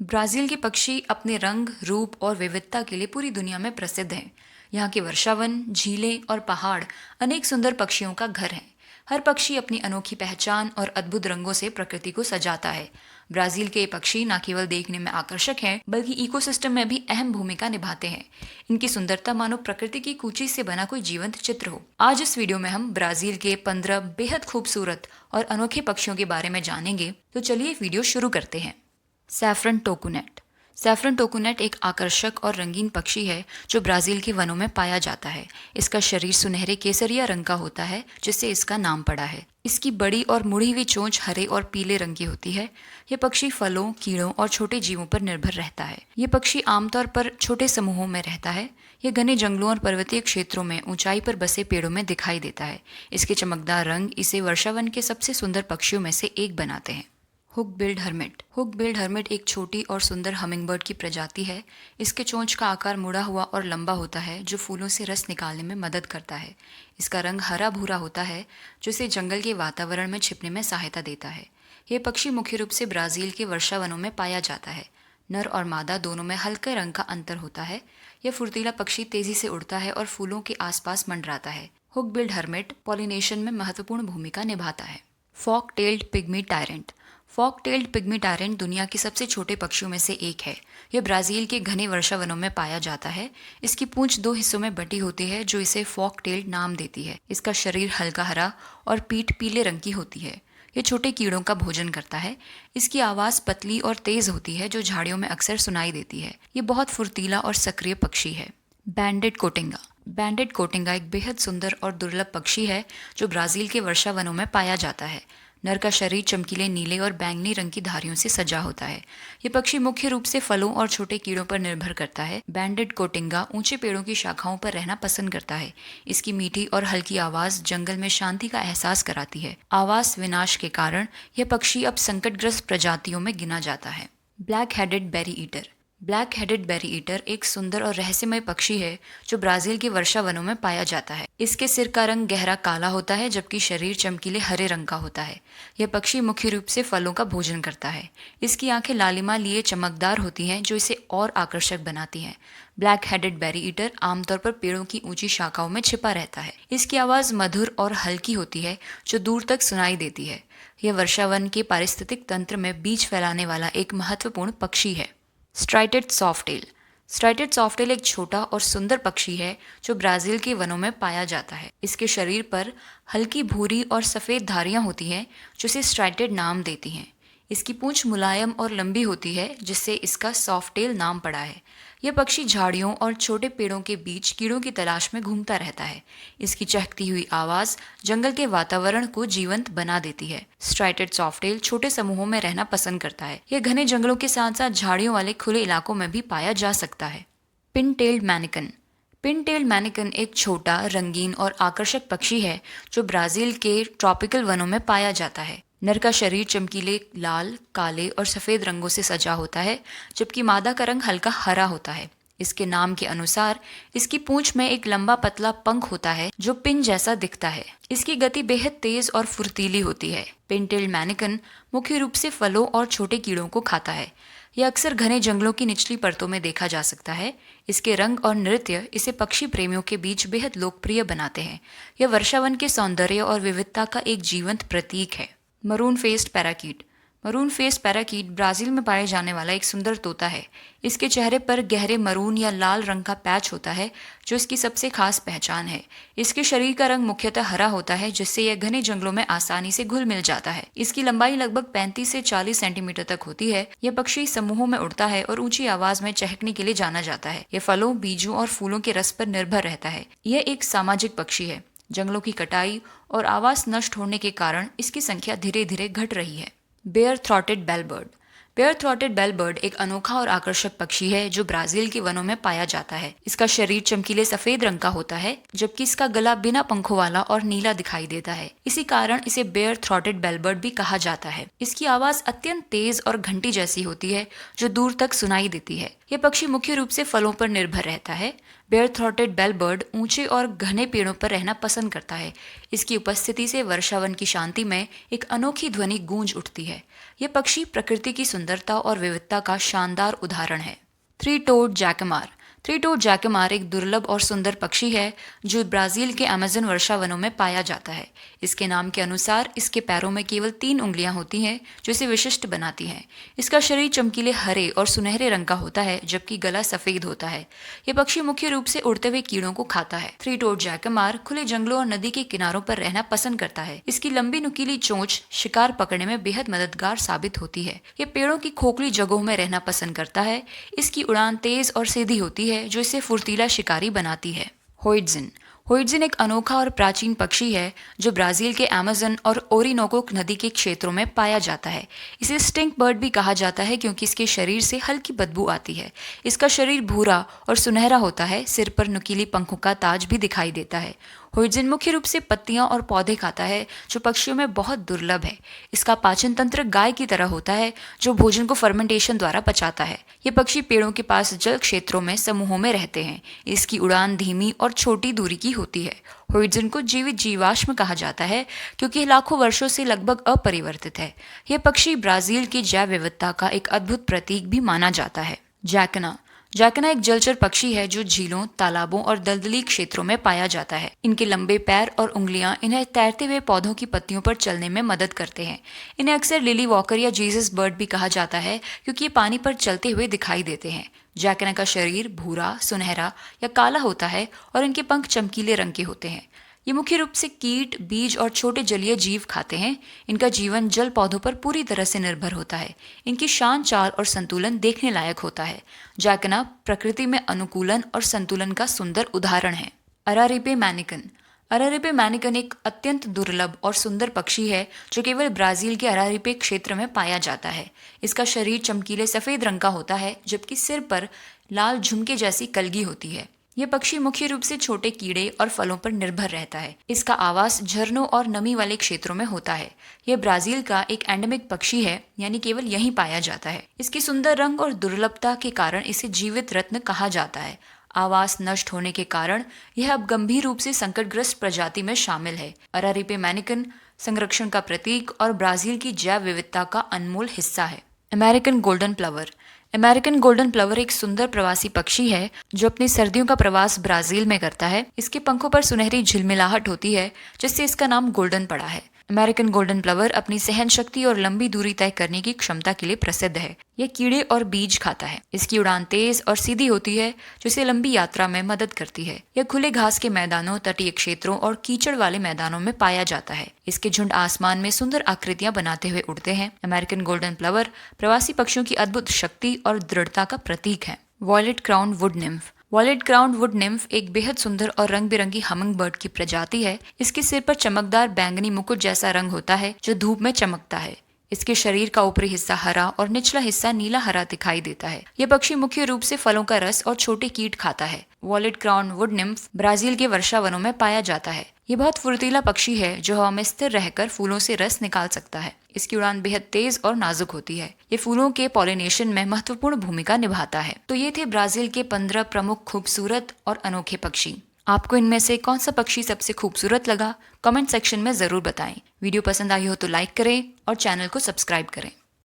Brazil के पक्षी अपने रंग, रूप और विविधता के लिए पूरी दुनिया में प्रसिद्ध हैं। यहाँ के वर्षावन, झीलें और पहाड़ अनेक सुंदर पक्षियों का घर हैं। हर पक्षी अपनी अनोखी पहचान और अद्भुत रंगों से प्रकृति को सजाता है। ब्राजील के ये पक्षी न केवल देखने में आकर्षक हैं, बल्कि इकोसिस्टम में भी अहम भूमिका निभाते हैं। इनकी सुंदरता मानो प्रकृति की कूची से बना कोई जीवंत चित्र हो। आज इस वीडियो में हम ब्राजील के 15 बेहद खूबसूरत और अनोखे पक्षियों के बारे में जानेंगे। तो चलिए वीडियो शुरू करते हैं। सैफरन टोकुनेट। सैफरन टोकुनेट एक आकर्षक और रंगीन पक्षी है जो ब्राजील के वनों में पाया जाता है। इसका शरीर सुनहरे केसरिया रंग का होता है, जिससे इसका नाम पड़ा है। इसकी बड़ी और मुड़ी हुई चोंच हरे और पीले रंग की होती है। यह पक्षी फलों, कीड़ों और छोटे जीवों पर निर्भर रहता है। ये पक्षी आमतौर पर छोटे समूहों में रहता है। यह घने जंगलों और पर्वतीय क्षेत्रों में ऊंचाई पर बसे पेड़ों में दिखाई देता है। इसके चमकदार रंग इसे वर्षावन के सबसे सुंदर पक्षियों में से एक बनाते हैं। Hook build hermit. Hook build hermit एक छोटी और सुंदर हमिंगबर्ड की प्रजाति है। इसके चोंच का आकार मुड़ा हुआ और लंबा होता है, जो फूलों से रस निकालने में मदद करता है। इसका रंग हरा भूरा होता है, जो इसे जंगल के वातावरण में छिपने में सहायता देता है। यह पक्षी मुख्य रूप से ब्राजील के वर्षावनों में पाया जाता है। नर और मादा दोनों में हल्के रंग का अंतर होता है। यह फुर्तीला पक्षी तेजी से उड़ता है और फूलों के आसपास मंडराता है। हुक बिल्ड हर्मिट पॉलिनेशन में महत्वपूर्ण भूमिका निभाता है। Fork tailed pygmy tyrant. Fork tailed pygmy tyrant दुनिया के सबसे छोटे पक्षियों में से एक है। यह ब्राजील के घने वर्षावनों में पाया जाता है। इसकी पूंछ 2 हिस्सों में बटी होती है, जो इसे फॉक टेल्ड नाम देती है। इसका शरीर हल्का हरा और पीठ पीले रंग की होती है। यह छोटे कीड़ों का भोजन करता है। इसकी आवाज़ पतली और तेज होती है, जो झाड़ियों में अक्सर सुनाई देती है। ये बहुत फुर्तीला और सक्रिय पक्षी है। बैंडेड कोटिंगा। बैंडेड कोटिंगा एक बेहद सुंदर और दुर्लभ पक्षी है जो ब्राजील के वर्षावनों में पाया जाता है। नर का शरीर चमकीले नीले और बैंगनी रंग की धारियों से सजा होता है। ये पक्षी मुख्य रूप से फलों और छोटे कीड़ों पर निर्भर करता है। बैंडेड कोटिंगा ऊंचे पेड़ों की शाखाओं पर रहना पसंद करता है। इसकी मीठी और हल्की आवाज जंगल में शांति का एहसास कराती है। आवास विनाश के कारण यह पक्षी अब संकटग्रस्त प्रजातियों में गिना जाता है। Black headed berry eater. Black headed berry eater एक सुंदर और रहस्यमय पक्षी है जो ब्राजील के वर्षावनों में पाया जाता है। इसके सिर का रंग गहरा काला होता है, जबकि शरीर चमकीले हरे रंग का होता है। यह पक्षी मुख्य रूप से फलों का भोजन करता है। इसकी आंखें लालिमा लिए चमकदार होती हैं, जो इसे और आकर्षक बनाती हैं। ब्लैक हेडेड बेरी ईटर आमतौर पर पेड़ों की ऊंची शाखाओं में छिपा रहता है। इसकी आवाज़ मधुर और हल्की होती है, जो दूर तक सुनाई देती है। यह वर्षावन के पारिस्थितिक तंत्र में बीज फैलाने वाला एक महत्वपूर्ण पक्षी है। स्ट्राइटेड सॉफ्टेल। स्ट्राइटेड सॉफ्टेल एक छोटा और सुंदर पक्षी है जो ब्राजील के वनों में पाया जाता है। इसके शरीर पर हल्की भूरी और सफ़ेद धारियां होती हैं, जो इसे स्ट्राइटेड नाम देती हैं। इसकी पूंछ मुलायम और लंबी होती है, जिससे इसका सॉफ्टेल नाम पड़ा है। यह पक्षी झाड़ियों और छोटे पेड़ों के बीच कीड़ों की तलाश में घूमता रहता है। इसकी चहकती हुई आवाज़ जंगल के वातावरण को जीवंत बना देती है। स्ट्राइटेड सॉफ्टेल छोटे समूहों में रहना पसंद करता है। यह घने जंगलों के साथ साथ झाड़ियों वाले खुले इलाकों में भी पाया जा सकता है। Pin tailed mannequin. Pin tailed mannequin एक छोटा, रंगीन और आकर्षक पक्षी है जो ब्राजील के ट्रॉपिकल वनों में पाया जाता है। नर का शरीर चमकीले लाल, काले और सफ़ेद रंगों से सजा होता है, जबकि मादा का रंग हल्का हरा होता है। इसके नाम के अनुसार इसकी पूंछ में एक लंबा पतला पंख होता है जो पिन जैसा दिखता है। इसकी गति बेहद तेज और फुर्तीली होती है। पिन टेल्ड मैनिकन मुख्य रूप से फलों और छोटे कीड़ों को खाता है। यह अक्सर घने जंगलों की निचली परतों में देखा जा सकता है। इसके रंग और नृत्य इसे पक्षी प्रेमियों के बीच बेहद लोकप्रिय बनाते हैं। यह वर्षावन के सौंदर्य और विविधता का एक जीवंत प्रतीक है। Maroon faced parakeet. Maroon faced parakeet Brazil में पाए जाने वाला एक सुंदर तोता है। इसके चेहरे पर गहरे मरून या लाल रंग का पैच होता है, जो इसकी सबसे खास पहचान है। इसके शरीर का रंग मुख्यतः हरा होता है, जिससे यह घने जंगलों में आसानी से घुल मिल जाता है। इसकी लंबाई लगभग 35 से 40 सेंटीमीटर तक होती है। यह पक्षी समूहों में उड़ता है और ऊंची आवाज में चहकने के लिए जाना जाता है। यह फलों, बीजों और फूलों के रस पर निर्भर रहता है। यह एक सामाजिक पक्षी है। जंगलों की कटाई और आवास नष्ट होने के कारण इसकी संख्या धीरे धीरे घट रही है। बेयर थ्रॉटेड बेलबर्ड। बेयर थ्रॉटेड बेलबर्ड एक अनोखा और आकर्षक पक्षी है जो ब्राजील के वनों में पाया जाता है। इसका शरीर चमकीले सफेद रंग का होता है, जबकि इसका गला बिना पंखों वाला और नीला दिखाई देता है। इसी कारण इसे बेयर थ्रॉटेड बेलबर्ड भी कहा जाता है। इसकी आवाज अत्यंत तेज और घंटी जैसी होती है, जो दूर तक सुनाई देती है। यह पक्षी मुख्य रूप से फलों पर निर्भर रहता है। बेयर थ्रॉटेड बेलबर्ड ऊंचे और घने पेड़ों पर रहना पसंद करता है। इसकी उपस्थिति से वर्षावन की शांति में एक अनोखी ध्वनि गूंज उठती है। यह पक्षी प्रकृति की सुंदरता सुंदरता और विविधता का शानदार उदाहरण है। Three toed jacamar. Three toed jacamar एक दुर्लभ और सुंदर पक्षी है जो ब्राजील के अमेज़न वर्षावनों में पाया जाता है। इसके नाम के अनुसार इसके पैरों में केवल 3 उंगलियां होती हैं जो इसे विशिष्ट बनाती हैं। इसका शरीर चमकीले हरे और सुनहरे रंग का होता है जबकि गला सफेद होता है। यह पक्षी मुख्य रूप से उड़ते हुए कीड़ों को खाता है। थ्री टोड जैकमार खुले जंगलों और नदी के किनारों पर रहना पसंद करता है। इसकी लंबी नुकीली चोंच शिकार पकड़ने में बेहद मददगार साबित होती है। यह पेड़ों की खोखली जगहों में रहना पसंद करता है। इसकी उड़ान तेज और सीधी होती है जो इसे फुर्तीला शिकारी बनाती है। होइट्जिन। होइट्जिन एक अनोखा और प्राचीन पक्षी है जो ब्राजील के अमेज़न और ओरिनोको नदी के क्षेत्रों में पाया जाता है। इसे स्टिंक बर्ड भी कहा जाता है क्योंकि इसके शरीर से हल्की बदबू आती है। इसका शरीर भूरा और सुनहरा होता है। सिर पर नुकीली पंखों का ताज भी दिखाई देता है। होइट्जिन मुख्य रूप से पत्तियां और पौधे खाता है जो पक्षियों में बहुत दुर्लभ है। इसका पाचन तंत्र गाय की तरह होता है जो भोजन को फर्मेंटेशन द्वारा पचाता है। ये पक्षी पेड़ों के पास जल क्षेत्रों में समूहों में रहते हैं। इसकी उड़ान धीमी और छोटी दूरी की होती है। होइट्जिन को जीवित जीवाश्म कहा जाता है क्योंकि लाखों वर्षों से लगभग अपरिवर्तित है। यह पक्षी ब्राजील की जैव विविधता का एक अद्भुत प्रतीक भी माना जाता है। जैकना। जैकना एक जलचर पक्षी है जो झीलों, तालाबों और दलदली क्षेत्रों में पाया जाता है। इनके लंबे पैर और उंगलियां इन्हें तैरते हुए पौधों की पत्तियों पर चलने में मदद करते हैं। इन्हें अक्सर लिली वॉकर या जीसस बर्ड भी कहा जाता है क्योंकि ये पानी पर चलते हुए दिखाई देते हैं। जैकना का शरीर भूरा, सुनहरा या काला होता है और इनके पंख चमकीले रंग के होते हैं। ये मुख्य रूप से कीट, बीज और छोटे जलीय जीव खाते हैं। इनका जीवन जल पौधों पर पूरी तरह से निर्भर होता है। इनकी शान, चाल और संतुलन देखने लायक होता है। जैकना प्रकृति में अनुकूलन और संतुलन का सुंदर उदाहरण है। अरारिपे मैनिकन। अरारिपे मैनिकन एक अत्यंत दुर्लभ और सुंदर पक्षी है जो केवल ब्राजील के अरारिपे क्षेत्र में पाया जाता है। इसका शरीर चमकीले सफेद रंग का होता है जबकि सिर पर लाल झुमके जैसी कलगी होती है। यह पक्षी मुख्य रूप से छोटे कीड़े और फलों पर निर्भर रहता है। इसका आवास झरनों और नमी वाले क्षेत्रों में होता है। यह ब्राजील का एक एंडेमिक पक्षी है, यानी केवल यहीं पाया जाता है। इसके सुंदर रंग और दुर्लभता के कारण इसे जीवित रत्न कहा जाता है। आवास नष्ट होने के कारण यह अब गंभीर रूप से संकटग्रस्त प्रजाति में शामिल है। अरारिपे मैनिकन संरक्षण का प्रतीक और ब्राजील की जैव विविधता का अनमोल हिस्सा है। American golden plover. American golden plover एक सुंदर प्रवासी पक्षी है जो अपनी सर्दियों का प्रवास ब्राजील में करता है। इसके पंखों पर सुनहरी झिलमिलाहट होती है जिससे इसका नाम गोल्डन पड़ा है। अमेरिकन गोल्डन प्लवर अपनी सहन शक्ति और लंबी दूरी तय करने की क्षमता के लिए प्रसिद्ध है। यह कीड़े और बीज खाता है। इसकी उड़ान तेज और सीधी होती है जो इसे लंबी यात्रा में मदद करती है। यह खुले घास के मैदानों, तटीय क्षेत्रों और कीचड़ वाले मैदानों में पाया जाता है। इसके झुंड आसमान में सुंदर आकृतियां बनाते हुए उड़ते हैं। अमेरिकन गोल्डन प्लवर प्रवासी पक्षियों की अद्भुत शक्ति और दृढ़ता का प्रतीक है। Violet crowned wood nymph. Violet crowned wood nymph एक बेहद सुंदर और रंग बिरंगी हमिंग बर्ड की प्रजाति है। इसके सिर पर चमकदार बैंगनी मुकुट जैसा रंग होता है जो धूप में चमकता है। इसके शरीर का ऊपरी हिस्सा हरा और निचला हिस्सा नीला हरा दिखाई देता है। यह पक्षी मुख्य रूप से फलों का रस और छोटे कीट खाता है। Violet crowned wood nymph Brazil के वर्षावनों में पाया जाता है। यह बहुत फुर्तीला पक्षी है जो हवा में स्थिर रहकर फूलों से रस निकाल सकता है। इसकी उड़ान बेहद तेज और नाजुक होती है। ये फूलों के पॉलिनेशन में महत्वपूर्ण भूमिका निभाता है। तो ये थे ब्राजील के 15 प्रमुख खूबसूरत और अनोखे पक्षी। आपको इनमें से कौन सा पक्षी सबसे खूबसूरत लगा? कमेंट सेक्शन में जरूर बताएं। वीडियो पसंद आई हो तो लाइक करें और चैनल को सब्सक्राइब करें।